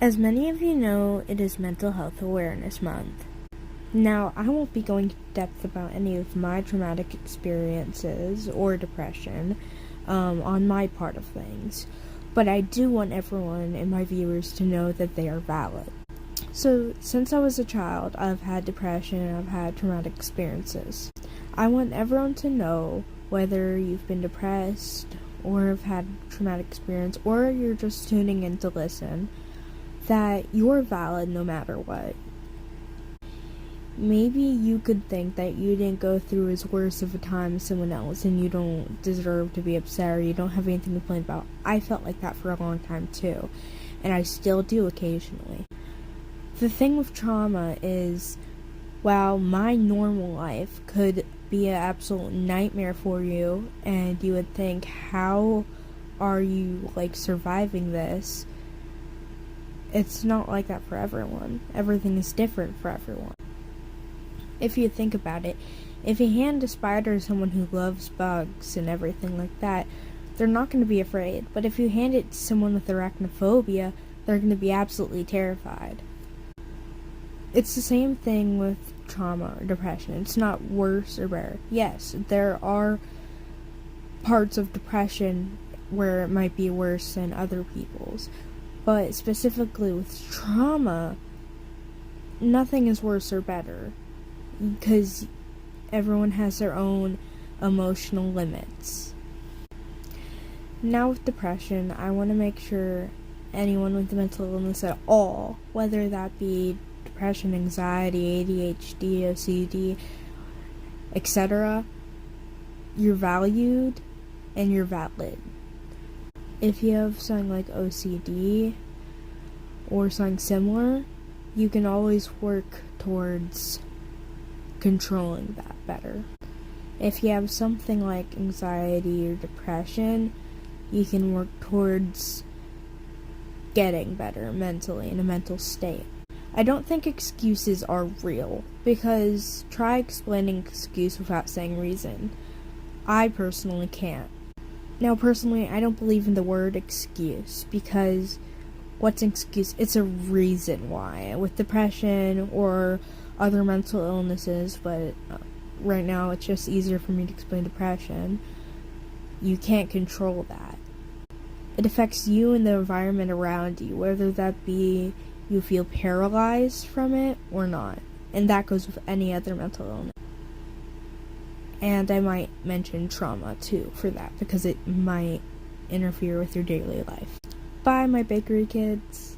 As many of you know, it is Mental Health Awareness Month. Now, I won't be going into depth about any of my traumatic experiences or depression on my part of things, but I do want everyone and my viewers to know that they are valid. So, since I was a child, I've had depression and I've had traumatic experiences. I want everyone to know, whether you've been depressed or have had traumatic experience or you're just tuning in to listen, that you're valid no matter what. Maybe you could think that you didn't go through as worse of a time as someone else and you don't deserve to be upset or you don't have anything to complain about. I felt like that for a long time too, and I still do occasionally. The thing with trauma is, while my normal life could be an absolute nightmare for you and you would think, how are you surviving this? It's not like that for everyone. Everything is different for everyone. If you think about it, if you hand a spider to someone who loves bugs and everything like that, they're not going to be afraid. But if you hand it to someone with arachnophobia, they're going to be absolutely terrified. It's the same thing with trauma or depression. It's not worse or better. Yes, there are parts of depression where it might be worse than other people's. But specifically with trauma, nothing is worse or better, because everyone has their own emotional limits. Now with depression, I want to make sure anyone with mental illness at all, whether that be depression, anxiety, ADHD, OCD, etc., you're valued and you're valid. If you have something like OCD or something similar, you can always work towards controlling that better. If you have something like anxiety or depression, you can work towards getting better mentally, in a mental state. I don't think excuses are real, because try explaining excuse without saying reason. I personally can't. Now, personally, I don't believe in the word excuse, because what's an excuse? It's a reason why. With depression or other mental illnesses, but right now it's just easier for me to explain depression, you can't control that. It affects you and the environment around you, whether that be you feel paralyzed from it or not. And that goes with any other mental illness. And I might mention trauma too for that, because it might interfere with your daily life. Bye, my bakery kids.